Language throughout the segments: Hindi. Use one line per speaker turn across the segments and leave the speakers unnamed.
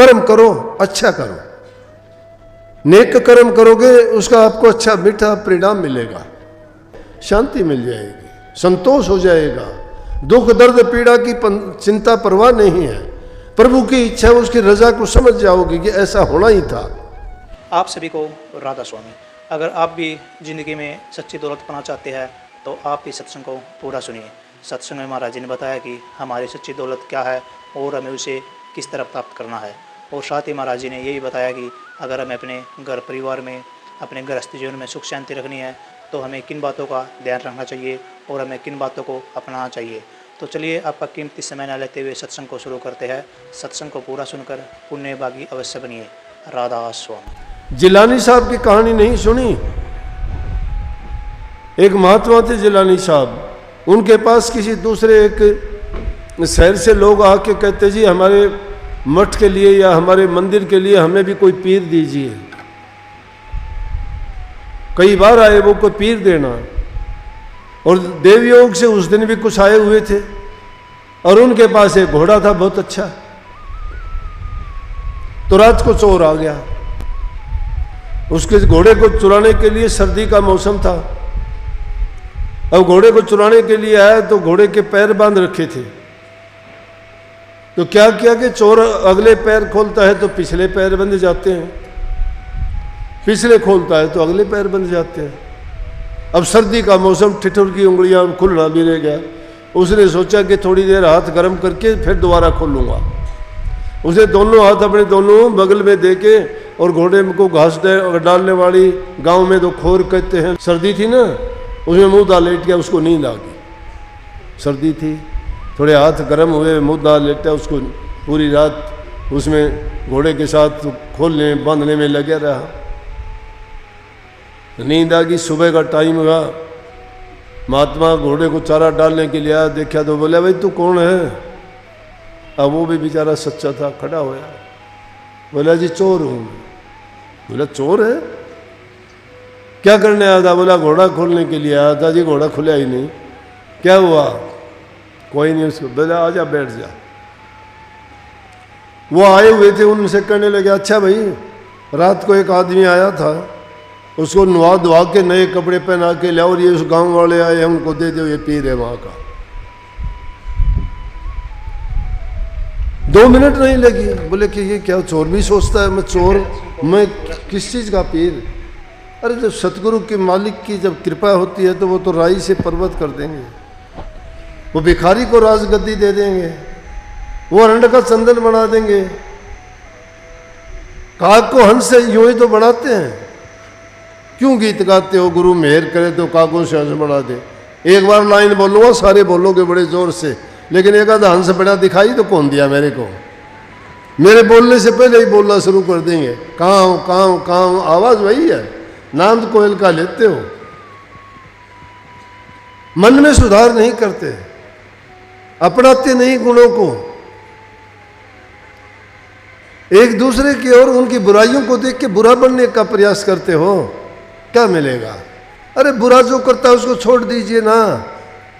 कर्म करो, अच्छा करो, नेक कर्म करोगे उसका आपको अच्छा मीठा परिणाम मिलेगा, शांति मिल जाएगी, संतोष हो जाएगा, दुख दर्द पीड़ा की चिंता परवाह नहीं है। प्रभु की इच्छा, उसकी रजा को समझ जाओगे कि ऐसा होना ही था।
आप सभी को राधा स्वामी। अगर आप भी ज़िंदगी में सच्ची दौलत पाना चाहते हैं तो आप इस सत्संग को पूरा सुनिए। सत्संग में महाराज जी ने बताया कि हमारी सच्ची दौलत क्या है और हमें उसे किस तरह प्राप्त करना है। और साथ ही महाराज जी ने ये भी बताया कि अगर हमें अपने घर परिवार में, अपने गृहस्थ जीवन में सुख शांति रखनी है तो हमें किन बातों का ध्यान रखना चाहिए और हमें किन बातों को अपनाना चाहिए। तो चलिए आपका कीमती समय न लेते हुए सत्संग को शुरू करते हैं। सत्संग को पूरा सुनकर पुण्यभागी अवश्य बनिए। राधा स्वामी।
जिलानी साहब की कहानी नहीं सुनी? एक महात्मा थे जिलानी साहब, उनके पास किसी दूसरे एक शहर से लोग आके कहते जी हमारे मठ के लिए या हमारे मंदिर के लिए हमें भी कोई पीर दीजिए। कई बार आए वो कोई पीर देना, और देवयोग से उस दिन भी कुछ आए हुए थे, और उनके पास एक घोड़ा था बहुत अच्छा। तो रात को चोर आ गया, उसके घोड़े को चुराने के लिए, सर्दी का मौसम था, अब घोड़े को चुराने के लिए आया तो घोड़े के पैर बांध रखे थे। तो क्या किया कि चोर अगले पैर खोलता है तो पिछले पैर बंध जाते हैं, पिछले खोलता है तो अगले पैर बंध जाते हैं। अब सर्दी का मौसम, ठिठुर की उंगलियां खुलना भी रह गया। उसने सोचा कि थोड़ी देर हाथ गर्म करके फिर दोबारा खोलूंगा। उसे दोनों हाथ अपने दोनों बगल में देके और घोड़े को घास डालने वाली, गांव में तो खोर कहते हैं, सर्दी थी ना, उसमें मुंह डाल लेट गया, उसको नींद आ गई। सर्दी थी, थोड़े हाथ गर्म हुए, मुंह डाल लेटा, उसको पूरी रात उसमें घोड़े के साथ खोलने बांधने में लगे रहा। नींद आ गई, सुबह का टाइम हुआ, महात्मा घोड़े को चारा डालने के लिए आया, देखा तो बोला भाई तू कौन है? अब वो भी बेचारा सच्चा था, खड़ा होया, बोला जी चोर हूँ। बोला चोर है? क्या करने आया था? बोला घोड़ा खोलने के लिए आया था जी, घोड़ा खुला ही नहीं। क्या हुआ? कोई नहीं। उसको बोला आजा बैठ जा। वो आए हुए थे, उनसे कहने लगे अच्छा भाई, रात को एक आदमी आया था, उसको नुआ धुआ के नए कपड़े पहना के लाओ, और ये उस गांव वाले आए हैं उनको दे दो, ये पीर है वहां का। 2 मिनट नहीं लगी। बोले कि ये क्या चोर भी सोचता है मैं चोर, मैं किस चीज़ का पीर? अरे जब सतगुरु के मालिक की जब कृपा होती है तो वो तो राई से पर्वत कर देंगे, वो भिखारी को राजगद्दी दे देंगे, वो अरंड का चंदन बना देंगे, काग को हंस से यूं ही तो बनाते हैं। क्यों गीत गाते हो? गुरु मेहर करे तो कागों से हंस बना दे। एक बार लाइन बोलूँगा, सारे बोलोगे बड़े जोर से, लेकिन एक आधा हंस बड़ा दिखाई तो कौन दिया मेरे को? मेरे बोलने से पहले ही बोलना शुरू कर देंगे, काँव काँव काँव, आवाज़ वही है, नाम तो कोयल का लेते हो। मन में सुधार नहीं करते, अपनाते नहीं गुणों को, एक दूसरे की और उनकी बुराइयों को देख के बुरा बनने का प्रयास करते हो, क्या मिलेगा? अरे बुरा जो करता है उसको छोड़ दीजिए ना।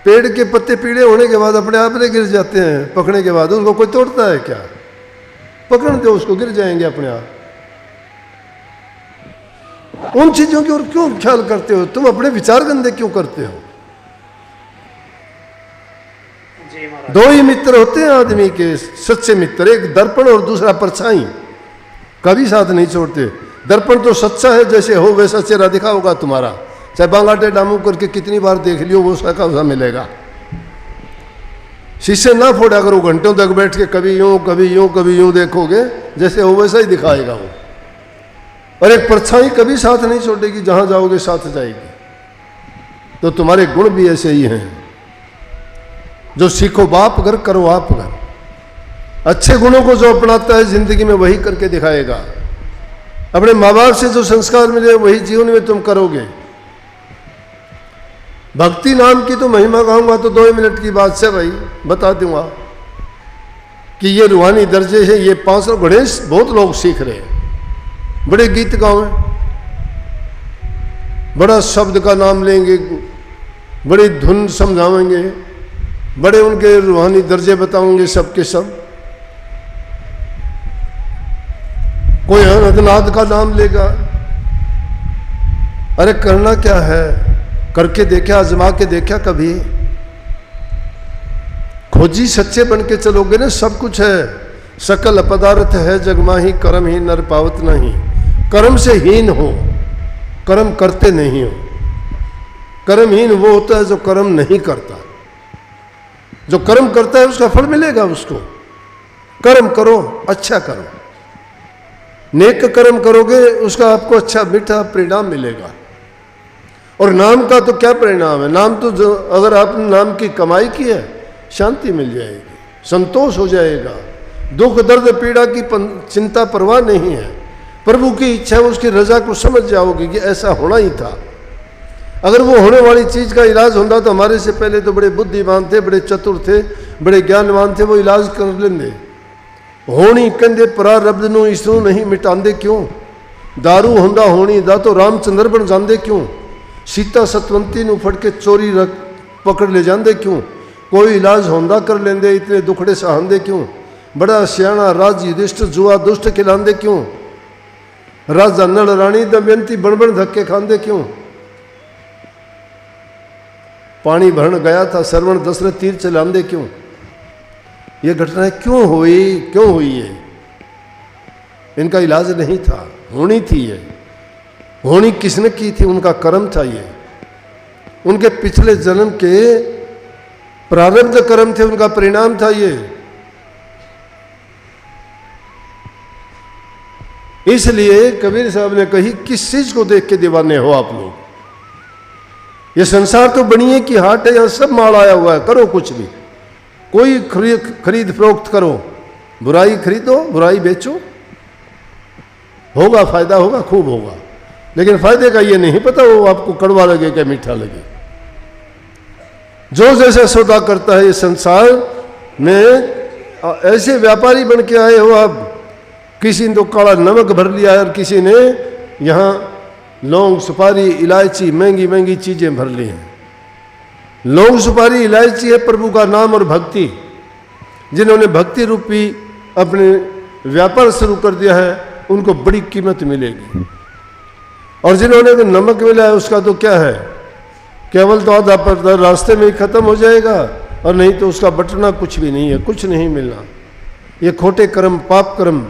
पेड़ के पत्ते पीले होने के बाद अपने आप नहीं गिर जाते हैं, पकने के बाद उसको कोई तोड़ता है क्या? पकड़ दो उसको, गिर जाएंगे अपने आप। उन चीजों की ओर क्यों ख्याल करते हो? तुम अपने विचार गंदे क्यों करते हो? दो ही मित्र होते हैं आदमी के, सच्चे मित्र, एक दर्पण और दूसरा परछाई, कभी साथ नहीं छोड़ते। दर्पण तो सच्चा है, जैसे हो वैसा चेहरा दिखा होगा तुम्हारा, चाहे बांगाटे डामू करके कितनी बार देख लियो, वो उसका वैसा मिलेगा। शीशे ना फोड़ा करो, घंटों तक बैठ के कभी यूं कभी यूं कभी यूं देखोगे, जैसे हो वैसा ही दिखाएगा वो। और एक परछाई कभी साथ नहीं छोड़ेगी, जहां जाओगे साथ जाएगी। तो तुम्हारे गुण भी ऐसे ही हैं, जो सीखो बाप घर करो आप घर। अच्छे गुणों को जो अपनाता है जिंदगी में वही करके दिखाएगा। अपने माँ बाप से जो संस्कार मिले वही जीवन में तुम करोगे। भक्ति नाम की तो महिमा कहूंगा तो 2 मिनट की बात से भाई बता दूंगा कि ये रूहानी दर्जे है। ये 500 गणेश बहुत लोग सीख रहे हैं, बड़े गीत गाओ, बड़ा शब्द का नाम लेंगे, बड़ी धुन समझाएंगे, बड़े उनके रूहानी दर्जे बताओगे सबके सब। कोई अनंतनाथ का नाम लेगा। अरे करना क्या है? करके देखा, आजमा के देखा कभी? खोजी सच्चे बन के चलोगे ना, सब कुछ है। सकल पदार्थ है जगमाही, कर्म ही नर पावत नहीं। कर्म से हीन हो, कर्म करते नहीं हो। कर्महीन वो होता है जो कर्म नहीं करता। जो कर्म करता है उसका फल मिलेगा उसको। कर्म करो, अच्छा करो, नेक कर्म करोगे, उसका आपको अच्छा मीठा परिणाम मिलेगा। और नाम का तो क्या परिणाम है? नाम तो जो अगर आपने नाम की कमाई की है, शांति मिल जाएगी, संतोष हो जाएगा, दुख दर्द पीड़ा की चिंता परवाह नहीं है। प्रभु की इच्छा, उसकी रजा को समझ जाओगे कि ऐसा होना ही था। अगर वो होने वाली चीज़ का इलाज होता तो हमारे से पहले तो बड़े बुद्धिमान थे, बड़े चतुर थे, बड़े ज्ञानवान थे, वो इलाज कर लेंगे। होनी कहते प्रारब्ध नूं इसनूं नहीं मिटांदे क्यों? दारू होंदा होनी दा तो रामचंद्र बन जाते क्यों? सीता सतवंती नूं फड़ के चोरी रख पकड़ ले जाते क्यों? कोई इलाज होंदा कर लेंदे, इतने दुखड़े सहांदे क्यों? बड़ा सियाणा राज युधिष्ठिर जुआ दुष्ट खिलांदे क्यों? राजा नल रानी दमयंती बन बन धक्के खांदे क्यों? पानी भरन गया था श्रवण दशरथ तीर चलांदे क्यों? ये घटनाएं क्यों हुई ये? इनका इलाज नहीं था, होनी थी ये। होनी किसने की थी? उनका कर्म था ये, उनके पिछले जन्म के प्रारब्ध कर्म थे, उनका परिणाम था ये। इसलिए कबीर साहब ने कही, किस चीज को देख के दीवाने हो आप लोग? ये संसार तो बनिए की हाट है, यहां सब माल आया हुआ है, करो कुछ भी, कोई खरीद फरोख्त करो, बुराई खरीदो, बुराई बेचो, होगा फायदा, होगा खूब होगा। लेकिन फायदे का ये नहीं पता वो आपको कड़वा लगे क्या मीठा लगे। जो जैसा सौदा करता है ये संसार में, ऐसे व्यापारी बन के आए हो आप। किसी ने तो काला नमक भर लिया और किसी ने यहाँ लौंग सुपारी इलायची महंगी महंगी चीजें भर ली हैं। लौंग सुपारी इलायची है प्रभु का नाम और भक्ति। जिन्होंने भक्ति रूपी अपने व्यापार शुरू कर दिया है उनको बड़ी कीमत मिलेगी। और जिन्होंने नमक मिला है उसका तो क्या है, केवल तो आधा पर्दा रास्ते में ही खत्म हो जाएगा, और नहीं तो उसका बटना कुछ भी नहीं है, कुछ नहीं मिलना। ये खोटे कर्म, पाप कर्म,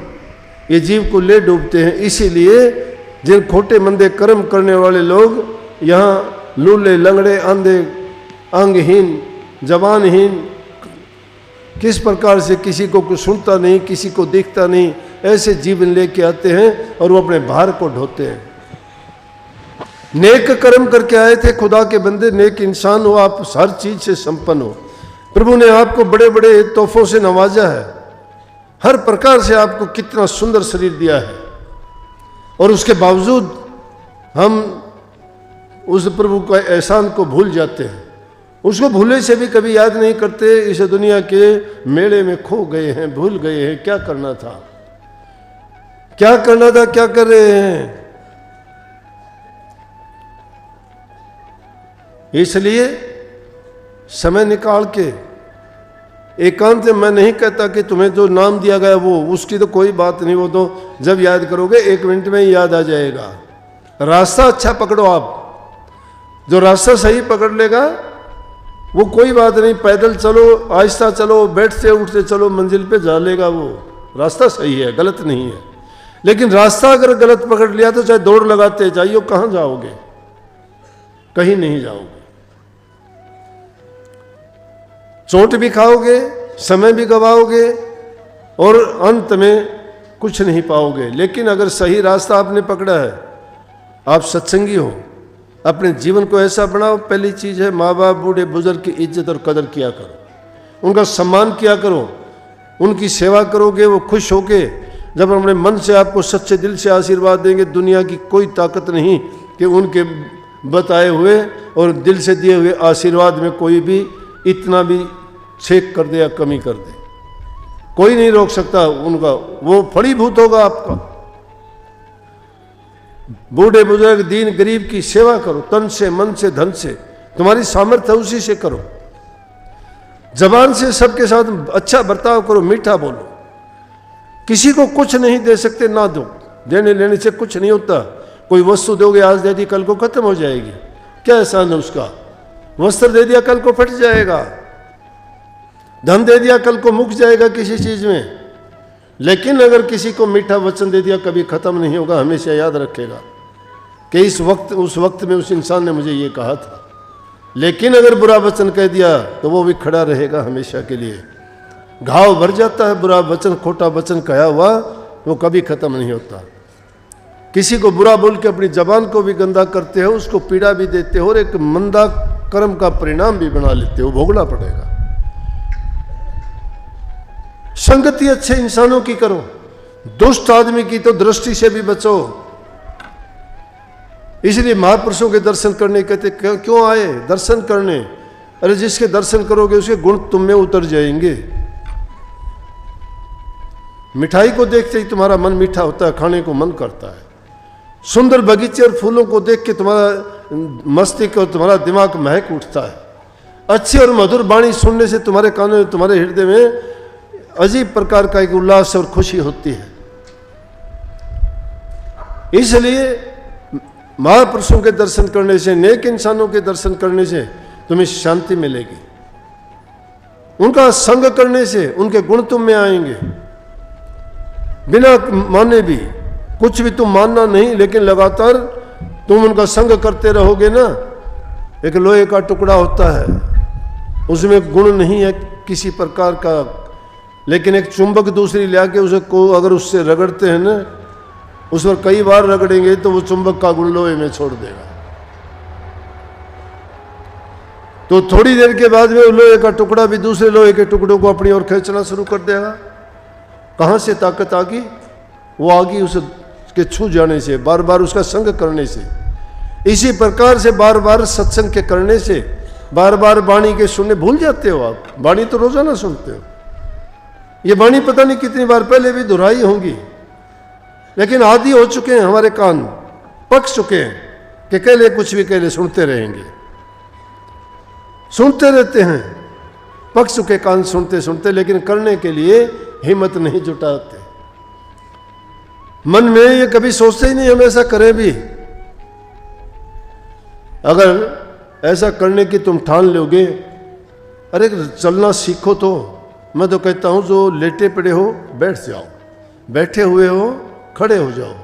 ये जीव को ले डूबते हैं। इसीलिए जिन खोटे मंदे कर्म करने वाले लोग यहाँ लूले लंगड़े अंधे अंगहीन जबानहीन, किस प्रकार से किसी को कुछ सुनता नहीं, किसी को दिखता नहीं, ऐसे जीवन लेके आते हैं और वो अपने भार को ढोते हैं। नेक कर्म करके आए थे खुदा के बंदे, नेक इंसान हो आप, हर चीज से संपन्न हो। प्रभु ने आपको बड़े बड़े तोहफों से नवाजा है, हर प्रकार से आपको कितना सुंदर शरीर दिया है, और उसके बावजूद हम उस प्रभु का एहसान को भूल जाते हैं। उसको भूले से भी कभी याद नहीं करते। इस दुनिया के मेले में खो गए हैं, भूल गए हैं क्या करना था, क्या करना था, क्या कर रहे हैं। इसलिए समय निकाल के एकांत में, मैं नहीं कहता कि तुम्हें जो नाम दिया गया वो उसकी तो कोई बात नहीं, वो तो जब याद करोगे 1 मिनट में ही याद आ जाएगा। रास्ता अच्छा पकड़ो आप, जो रास्ता सही पकड़ लेगा वो कोई बात नहीं, पैदल चलो, आहिस्ता चलो, बैठते उठते चलो, मंजिल पे जा लेगा। वो रास्ता सही है, गलत नहीं है। लेकिन रास्ता अगर गलत पकड़ लिया तो चाहे दौड़ लगाते जाइए, कहाँ जाओगे? कहीं नहीं जाओगे। चोट भी खाओगे, समय भी गवाओगे और अंत में कुछ नहीं पाओगे। लेकिन अगर सही रास्ता आपने पकड़ा है, आप सत्संगी हो, अपने जीवन को ऐसा बनाओ। पहली चीज़ है माँ बाप बूढ़े बुजुर्ग की इज्जत और कदर किया करो, उनका सम्मान किया करो, उनकी सेवा करोगे, वो खुश होके जब अपने मन से आपको सच्चे दिल से आशीर्वाद देंगे, दुनिया की कोई ताकत नहीं कि उनके बताए हुए और दिल से दिए हुए आशीर्वाद में कोई भी इतना भी छेक कर दे या कमी कर दे। कोई नहीं रोक सकता उनका, वो फलीभूत होगा आपका। बूढ़े बुजुर्ग दीन गरीब की सेवा करो, तन से मन से धन से, तुम्हारी सामर्थ्य उसी से करो। जबान से सबके साथ अच्छा बर्ताव करो, मीठा बोलो। किसी को कुछ नहीं दे सकते, ना दो। देने लेने से कुछ नहीं होता। कोई वस्तु दोगे आज दे दी कल को खत्म हो जाएगी, क्या एहसान है उसका। वस्त्र दे दिया कल को फट जाएगा, धन दे दिया कल को मुक जाएगा किसी चीज में। लेकिन अगर किसी को मीठा वचन दे दिया कभी खत्म नहीं होगा, हमेशा याद रखेगा कि उस वक्त में उस इंसान ने मुझे ये कहा था। लेकिन अगर बुरा वचन कह दिया तो वो भी खड़ा रहेगा हमेशा के लिए। घाव भर जाता है बुरा वचन, खोटा वचन कहा हुआ, वो कभी खत्म नहीं होता। किसी को बुरा बोल के अपनी जबान को भी गंदा करते हो, उसको पीड़ा भी देते हो और एक मंदा कर्म का परिणाम भी बना लेते हो, भोगना पड़ेगा। संगति अच्छे इंसानों की करो, दुष्ट आदमी की तो दृष्टि से भी बचो। इसलिए महापुरुषों के दर्शन करने कहते क्यों आए? दर्शन करने। अरे जिसके दर्शन करोगे उसके गुण तुम में उतर जाएंगे। मिठाई को देखते ही तुम्हारा मन मीठा होता है, खाने को मन करता है। सुंदर बगीचे और फूलों को देख के तुम्हारा मस्तिष्क और तुम्हारा दिमाग महक उठता है। अच्छी और मधुर वाणी सुनने से तुम्हारे कानों में, तुम्हारे हृदय में अजीब प्रकार का एक उल्लास और खुशी होती है। इसलिए महापुरुषों के दर्शन करने से, नेक इंसानों के दर्शन करने से तुम्हें शांति मिलेगी। उनका संग करने से उनके गुण तुम में आएंगे। बिना माने भी, कुछ भी तुम मानना नहीं, लेकिन लगातार तुम उनका संग करते रहोगे ना। एक लोहे का टुकड़ा होता है, उसमें गुण नहीं है किसी प्रकार का, लेकिन एक चुंबक दूसरी लाके उसे को अगर उससे रगड़ते हैं ना, उस पर कई बार रगड़ेंगे तो वो चुंबक का गुण लोहे में छोड़ देगा। तो थोड़ी देर के बाद में लोहे का टुकड़ा भी दूसरे लोहे के टुकड़ों को अपनी ओर खींचना शुरू कर देगा। कहाँ से ताकत आ गई? वो आ गई उसके छू जाने से, बार बार उसका संग करने से। इसी प्रकार से बार बार सत्संग के करने से, बार बार वाणी के सुनने भूल जाते हो आप। वाणी तो रोजाना सुनते हो, ये वाणी पता नहीं कितनी बार पहले भी दोहराई होंगी, लेकिन आदी हो चुके हैं, हमारे कान पक चुके हैं कि कहले कुछ भी कहले सुनते रहेंगे, सुनते रहते हैं। पक चुके कान सुनते सुनते, लेकिन करने के लिए हिम्मत नहीं जुटाते। मन में ये कभी सोचते ही नहीं हम ऐसा करें भी। अगर ऐसा करने की तुम ठान लोगे, अरे चलना सीखो तो। मैं तो कहता हूं जो लेटे पड़े हो बैठ जाओ, बैठे हुए हो खड़े हो जाओ,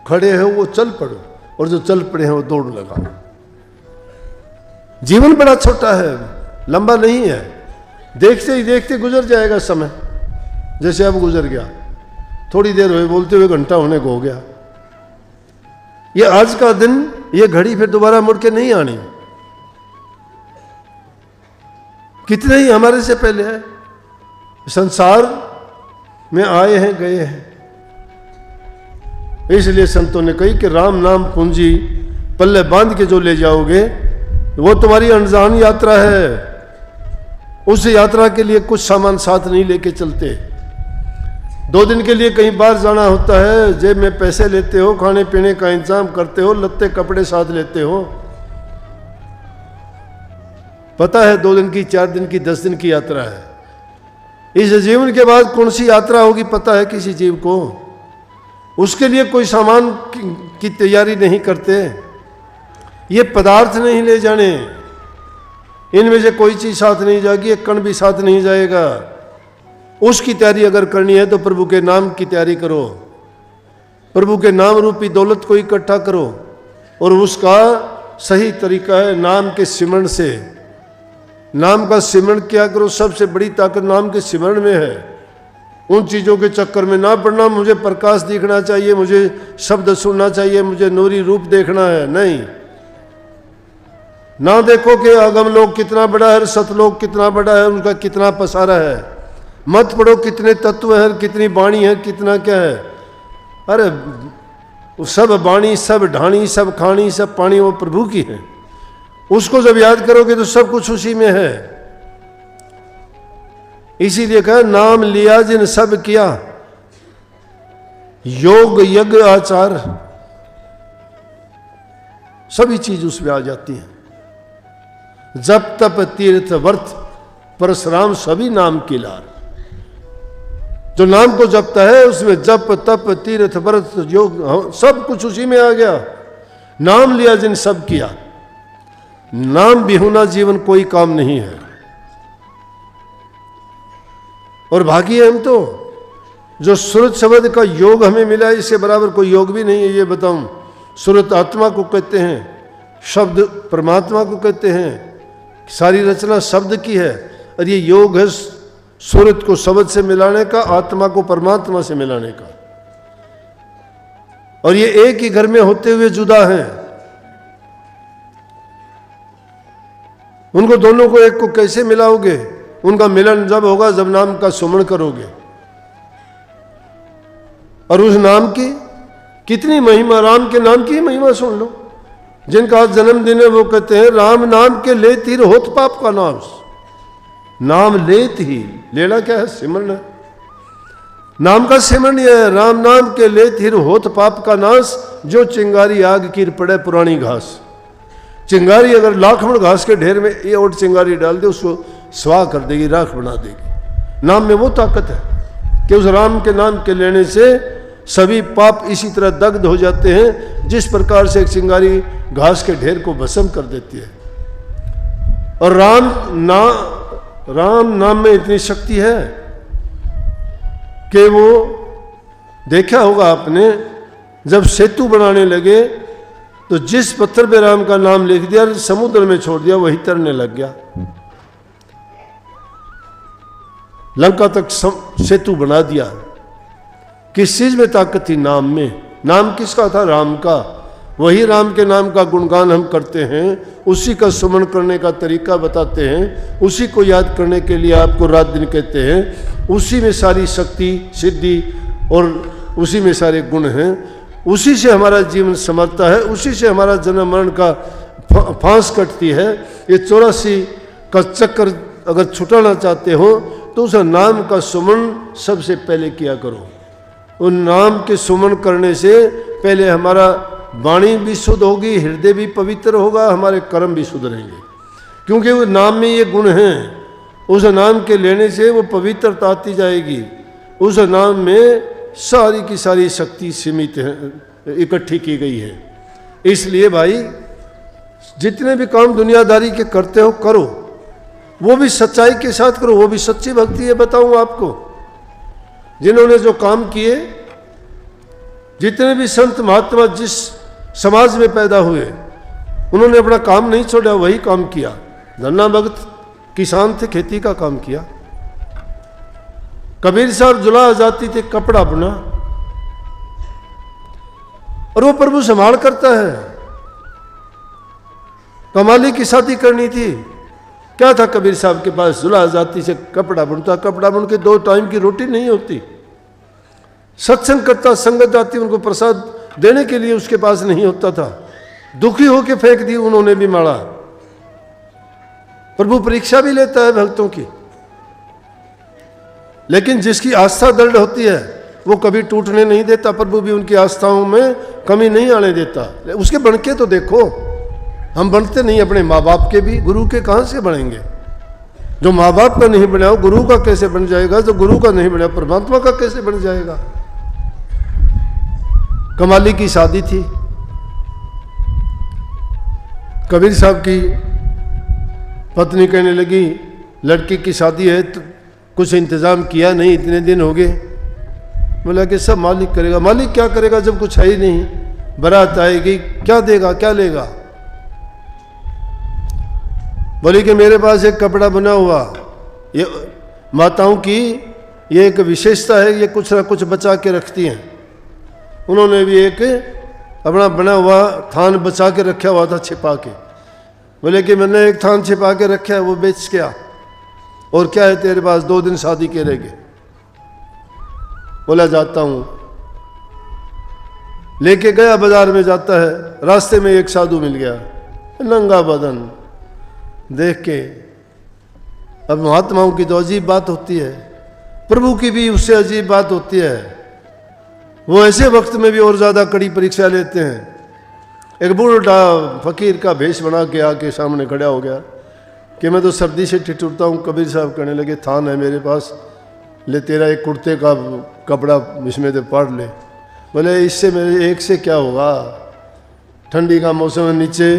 खड़े हो वो चल पड़ो, और जो चल पड़े हैं वो दौड़ लगाओ। जीवन बड़ा छोटा है, लंबा नहीं है। देखते ही देखते गुजर जाएगा समय, जैसे अब गुजर गया। थोड़ी देर हुए बोलते हुए घंटा होने को हो गया। ये आज का दिन, ये घड़ी फिर दोबारा मुड़ के नहीं आनी। कितने ही हमारे से पहले है, संसार में आए हैं गए हैं। इसलिए संतों ने कही कि राम नाम पूंजी पल्ले बांध के जो ले जाओगे वो तुम्हारी अनजान यात्रा है। उस यात्रा के लिए कुछ सामान साथ नहीं लेके चलते। 2 दिन के लिए कहीं बाहर जाना होता है, जेब में पैसे लेते हो, खाने पीने का इंतजाम करते हो, लत्ते कपड़े साथ लेते हो। पता है 2 दिन की, 4 दिन की, 10 दिन की यात्रा है। इस जीवन के बाद कौन सी यात्रा होगी पता है किसी जीव को? उसके लिए कोई सामान की तैयारी नहीं करते। ये पदार्थ नहीं ले जाने, इनमें से कोई चीज साथ नहीं जाएगी, एक कण भी साथ नहीं जाएगा। उसकी तैयारी अगर करनी है तो प्रभु के नाम की तैयारी करो, प्रभु के नाम रूपी दौलत को इकट्ठा करो, और उसका सही तरीका है नाम के सिमरण से। नाम का सिमरण क्या करो, सबसे बड़ी ताकत नाम के सिमरण में है। उन चीज़ों के चक्कर में ना पड़ना, मुझे प्रकाश दिखना चाहिए, मुझे शब्द सुनना चाहिए, मुझे नूरी रूप देखना है, नहीं। ना देखो कि अगम लोक कितना बड़ा है, सतलोक कितना बड़ा है, उनका कितना पसारा है। मत पढ़ो कितने तत्व हैं, कितनी वाणी है, कितना क्या है। अरे सब वाणी, सब ढाणी, सब खाणी, सब पानी वो प्रभु की है। उसको जब याद करोगे तो सब कुछ उसी में है। इसीलिए कहा नाम लिया जिन सब किया, योग यज्ञ आचार, सभी चीज उसमें आ जाती है। जप तप तीर्थ वर्थ परशुराम सभी नाम की लार। जो नाम को जपता है उसमें जप तप तीर्थ व्रत योग सब कुछ उसी में आ गया। नाम लिया जिन सब किया। नाम बिहुना जीवन कोई काम नहीं है। और भागी है हम तो, जो सुरत शब्द का योग हमें मिला है इसके बराबर कोई योग भी नहीं है। ये बताऊं, सुरत आत्मा को कहते हैं, शब्द परमात्मा को कहते हैं, सारी रचना शब्द की है। और ये योग है सूरत को शब्द से मिलाने का, आत्मा को परमात्मा से मिलाने का। और ये एक ही घर में होते हुए जुदा हैं। उनको दोनों को एक को कैसे मिलाओगे? उनका मिलन जब होगा जब नाम का सुमरण करोगे। और उस नाम की कितनी महिमा, राम के नाम की महिमा सुन लो। जिनका आज जन्मदिन है वो कहते हैं राम नाम के लेत ही होत पाप का नाश। नाम लेत ही, लेना क्या है? सिमरन है। नाम का सिमरन यह है, राम नाम के लेत ही होत पाप का नाश। जो चिंगारी आग की पड़े पुरानी घास। चिंगारी अगर लाखमण घास के ढेर में ये और चिंगारी डाल दे उसको स्वाह कर देगी, राख बना देगी। नाम में वो ताकत है कि उस राम के नाम के लेने से सभी पाप इसी तरह दग्ध हो जाते हैं जिस प्रकार से एक चिंगारी घास के ढेर को भस्म कर देती है। और राम नाम में इतनी शक्ति है कि वो देखा होगा आपने, जब सेतु बनाने लगे तो जिस पत्थर पे राम का नाम लिख दिया समुद्र में छोड़ दिया वही तरने लग गया। लंका तक सेतु बना दिया। किस चीज में ताकत थी? नाम में। नाम किसका था? राम का। वही राम के नाम का गुणगान हम करते हैं, उसी का सुमरण करने का तरीका बताते हैं, उसी को याद करने के लिए आपको रात दिन कहते हैं। उसी में सारी शक्ति सिद्धि और उसी में सारे गुण हैं। उसी से हमारा जीवन समरता है, उसी से हमारा जन्म मरण का फांस कटती है। ये 84 का चक्कर अगर छुटाना चाहते हो तो उस नाम का सुमरण सबसे पहले किया करो। उन नाम के सुमरण करने से पहले हमारा वाणी भी शुद्ध होगी, हृदय भी पवित्र होगा, हमारे कर्म भी सुधरेंगे। क्योंकि वो नाम में ये गुण हैं। उस नाम के लेने से वो पवित्रता आती जाएगी। उस नाम में सारी की सारी शक्ति सीमित है, इकट्ठी की गई है। इसलिए भाई जितने भी काम दुनियादारी के करते हो करो, वो भी सच्चाई के साथ करो, वो भी सच्ची भक्ति है। बताऊं आपको, जिन्होंने जो काम किए, जितने भी संत महात्मा जिस समाज में पैदा हुए, उन्होंने अपना काम नहीं छोड़ा, वही काम किया। धन्ना भगत किसान थे, खेती का काम किया। कबीर साहब जुला जाती थे, कपड़ा बुना। और वो प्रभु संभाल करता है। कमाली की शादी करनी थी, क्या था कबीर साहब के पास? जुला जाती से कपड़ा बुनता, कपड़ा बुन के 2 टाइम की रोटी नहीं होती। सत्संग करता, संगत जाती, उनको प्रसाद देने के लिए उसके पास नहीं होता था। दुखी होके फेंक दी उन्होंने भी माड़ा। प्रभु परीक्षा भी लेता है भक्तों की, लेकिन जिसकी आस्था दृढ़ होती है वो कभी टूटने नहीं देता। प्रभु भी उनकी आस्थाओं में कमी नहीं आने देता। उसके बनके तो देखो, हम बनते नहीं अपने माँ बाप के भी, गुरु के कहाँ से बनेंगे? जो माँ बाप का नहीं बना गुरु का कैसे बन जाएगा? जो गुरु का नहीं बना परमात्मा का कैसे बन जाएगा? कमाली की शादी थी, कबीर साहब की पत्नी कहने लगी लड़की की शादी है तो कुछ इंतजाम किया नहीं, इतने दिन हो गए। बोला कि सब मालिक करेगा। मालिक क्या करेगा जब कुछ है ही नहीं? बारात आएगी, क्या देगा क्या लेगा? बोली कि मेरे पास एक कपड़ा बना हुआ, ये माताओं की ये एक विशेषता है, ये कुछ ना कुछ बचा के रखती हैं। उन्होंने भी एक अपना बना हुआ थान बचा के रखा हुआ था, छिपा के। बोले कि मैंने एक थान छिपा के रखा है, वो बेच के आ। और क्या है तेरे पास? 2 दिन शादी के रहेंगे। बोला जाता हूं। लेके गया, बाजार में जाता है, रास्ते में एक साधु मिल गया, नंगा बदन देख के। अब महात्माओं की तो अजीब बात होती है, प्रभु की भी उससे अजीब बात होती है। वो ऐसे वक्त में भी और ज्यादा कड़ी परीक्षा लेते हैं। एक बूढ़ा फकीर का भेष बना के आके सामने खड़ा हो गया कि मैं तो सर्दी से ठिठुरता हूँ। कबीर साहब कहने लगे थान है मेरे पास, ले तेरा एक कुर्ते का कपड़ा इसमें तो पढ़ ले। बोले इससे मेरे एक से क्या होगा, ठंडी का मौसम है नीचे।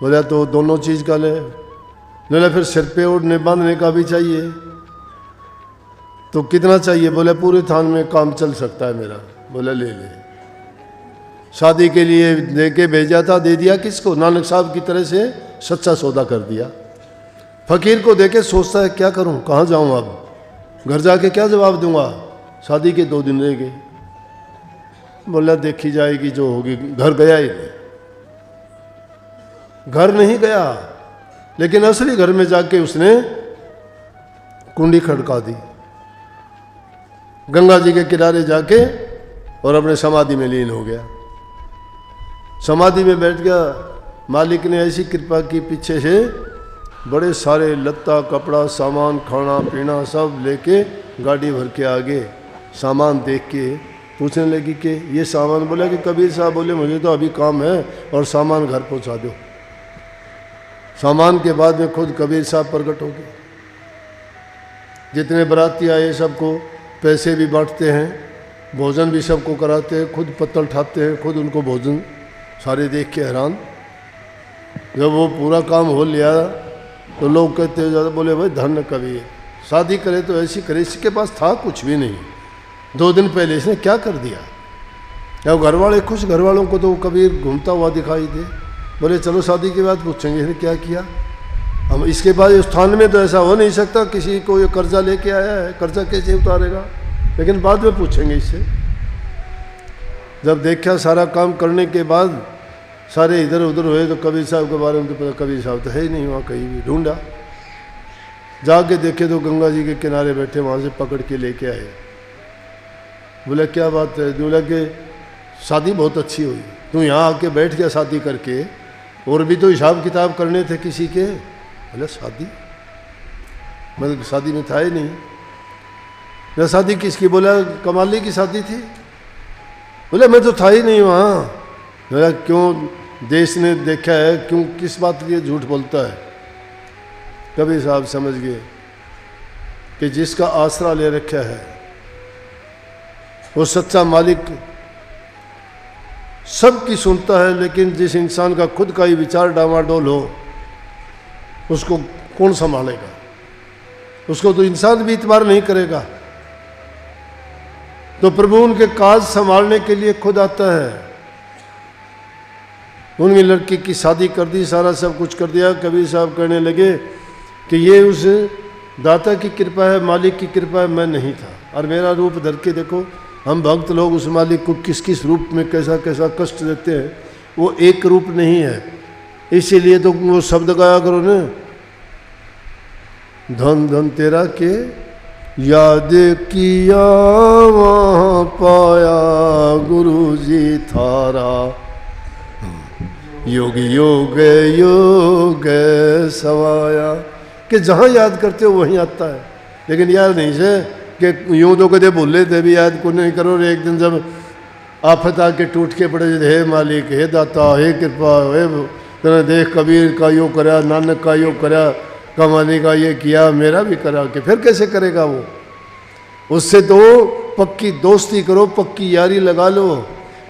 बोला तो दोनों चीज़ का ले। बोला फिर सिर पे ओढ़ने बांधने का भी चाहिए। तो कितना चाहिए? बोले पूरे थान में काम चल सकता है मेरा। बोला ले ले। शादी के लिए दे के भेजा था, दे दिया किसको? नानक साहब की तरह से सच्चा सौदा कर दिया। फकीर को देके सोचता है क्या करूं, कहाँ जाऊं, अब घर जाके क्या जवाब दूंगा, शादी के 2 दिन रह गए। बोला देखी जाएगी जो होगी। घर गया ही नहीं, घर नहीं गया, लेकिन असली घर में जाके उसने कुंडी खड़का दी। गंगा जी के किनारे जाके और अपने समाधि में लीन हो गया। समाधि में बैठ गया। मालिक ने ऐसी कृपा की, पीछे से बड़े सारे लत्ता कपड़ा सामान खाना पीना सब लेके गाड़ी भर के आगे। सामान देख के पूछने लगी कि ये सामान। बोला कि कबीर साहब बोले मुझे तो अभी काम है और सामान घर पहुंचा दो। सामान के बाद में खुद कबीर साहब प्रकट हो गए। जितने बराती आए सबको पैसे भी बांटते हैं, भोजन भी सबको कराते हैं, खुद पत्तल ठाते हैं, खुद उनको भोजन। सारे देख के हैरान। जब वो पूरा काम हो लिया तो लोग कहते ज़्यादा, बोले भाई धन्य कबीर, शादी करे तो ऐसी करे, इसके पास था कुछ भी नहीं, 2 दिन पहले इसने क्या कर दिया। या घर वाले खुश, घर वालों को तो कबीर घूमता हुआ दिखाई दे। बोले चलो शादी के बाद पूछेंगे इसने क्या किया। हम इसके बाद उस थान में तो ऐसा हो नहीं सकता, किसी को ये कर्जा लेके आया है, कर्जा कैसे उतारेगा, लेकिन बाद में पूछेंगे इससे। जब देखा सारा काम करने के बाद सारे इधर उधर हुए तो कबीर साहब के बारे में तो पता, कबीर साहब तो है ही नहीं वहाँ कहीं भी। ढूंढा, जाके देखे तो गंगा जी के किनारे बैठे, वहाँ से पकड़ के लेके आए। बोला क्या बात है? बोला कि शादी बहुत अच्छी हुई, तू यहाँ आके बैठ गया शादी करके, और भी तो हिसाब किताब करने थे किसी के। बोला शादी? मतलब शादी में था ही नहीं। बोला शादी किसकी? बोला कमाली की शादी थी। बोला मैं तो था ही नहीं वहाँ। बोला क्यों? देश ने देखा है, क्यों किस बात के लिए झूठ बोलता है? कबीर साहब समझ गए कि जिसका आसरा ले रखा है वो सच्चा मालिक सबकी सुनता है, लेकिन जिस इंसान का खुद का ही विचार डामाडोल हो उसको कौन संभालेगा? उसको तो इंसान भी इतबार नहीं करेगा। तो प्रभु उनके काज संभालने के लिए खुद आता है। उनकी लड़की की शादी कर दी, सारा सब कुछ कर दिया। कबीर साहब कहने लगे कि ये उस दाता की कृपा है, मालिक की कृपा है, मैं नहीं था। और मेरा रूप धर के देखो, हम भक्त लोग उस मालिक को किस किस रूप में कैसा कैसा कष्ट देते हैं। वो एक रूप नहीं है, इसीलिए तो वो शब्द गाया करो ना, धन धन तेरा के याद किया वहाँ पाया गुरु जी थारा, योग योग योग सवाया। कि जहाँ याद करते हो वहीं आता है, लेकिन याद नहीं से कि यूँ तो कदे भूले थे भी याद को नहीं करो। एक दिन जब आफत आके टूट के पड़े, हे मालिक, हे दाता, हे कृपा, हे तेरा देख कबीर का यो करा, नानक का यो करा, कमाली का ये किया, मेरा भी करा, कि फिर कैसे करेगा वो? उससे तो पक्की दोस्ती करो, पक्की यारी लगा लो।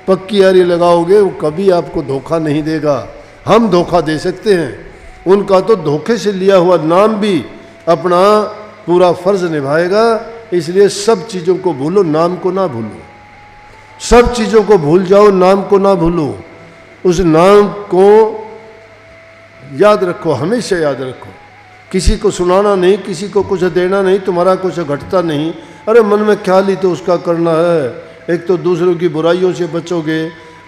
पक्की यारी लगाओगे वो कभी आपको धोखा नहीं देगा। हम धोखा दे सकते हैं, उनका तो धोखे से लिया हुआ नाम भी अपना पूरा फर्ज निभाएगा। इसलिए सब चीज़ों को भूलो, नाम को ना भूलो। सब चीज़ों को भूल जाओ, नाम को ना भूलो। उस नाम को याद रखो, हमेशा याद रखो। किसी को सुनाना नहीं, किसी को कुछ देना नहीं, तुम्हारा कुछ घटता नहीं। अरे मन में ख्याल ही तो उसका करना है। एक तो दूसरों की बुराइयों से बचोगे,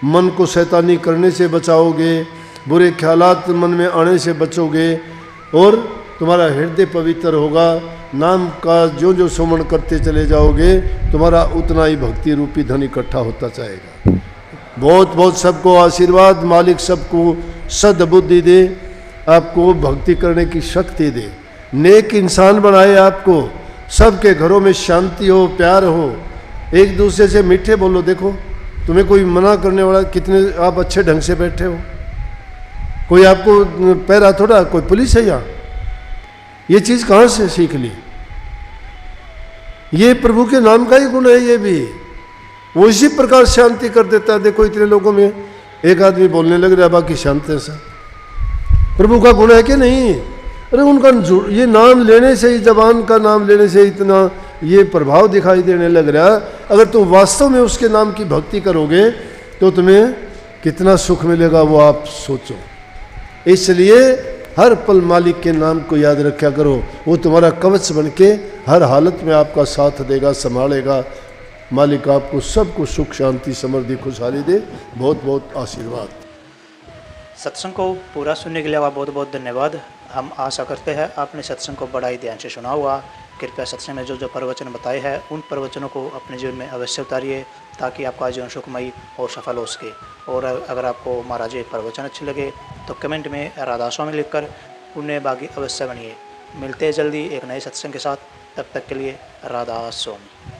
मन को शैतानी करने से बचाओगे, बुरे ख्यालात मन में आने से बचोगे, और तुम्हारा हृदय पवित्र होगा। नाम का जो जो सुमन करते चले जाओगे, तुम्हारा उतना ही भक्ति रूपी धन इकट्ठा होता जाएगा। बहुत बहुत सबको आशीर्वाद। मालिक सबको सद्बुद्धि दे, आपको भक्ति करने की शक्ति दे, नेक इंसान बनाए आपको। सबके घरों में शांति हो, प्यार हो, एक दूसरे से मीठे बोलो। देखो तुम्हें कोई मना करने वाला, कितने आप अच्छे ढंग से बैठे हो, कोई आपको पैरा थोड़ा, कोई पुलिस है यहाँ। ये चीज़ कहाँ से सीख ली? ये प्रभु के नाम का ही गुण है। ये भी वो इसी प्रकार शांति कर देता है। देखो इतने लोगों में एक आदमी बोलने लग रहा है, बाकी शांत है सब। प्रभु का गुण है कि नहीं? अरे उनका ये नाम लेने से ही, जबान का नाम लेने से इतना ये प्रभाव दिखाई देने लग रहा है। अगर तुम वास्तव में उसके नाम की भक्ति करोगे तो तुम्हें कितना सुख मिलेगा वो आप सोचो। इसलिए हर पल मालिक के नाम को याद रखा करो। वो तुम्हारा कवच बन के हर हालत में आपका साथ देगा, संभालेगा। मालिक आपको सबको सुख, शांति, समृद्धि, खुशहाली दे। बहुत बहुत आशीर्वाद।
सत्संग को पूरा सुनने के लिए आपका बहुत बहुत धन्यवाद। हम आशा करते हैं आपने सत्संग को बड़ा ही ध्यान से सुना हुआ। कृपया सत्संग में जो जो प्रवचन बताए हैं उन प्रवचनों को अपने जीवन में अवश्य उतारिए, ताकि आपका जीवन सुखमयी और सफल हो सके। और अगर आपको महाराज प्रवचन अच्छे लगे तो कमेंट में राधा स्वामी लिखकर उन्हें भागी अवश्य बनिए। मिलते हैं जल्दी एक नए सत्संग के साथ। तब तक के लिए राधा स्वामी।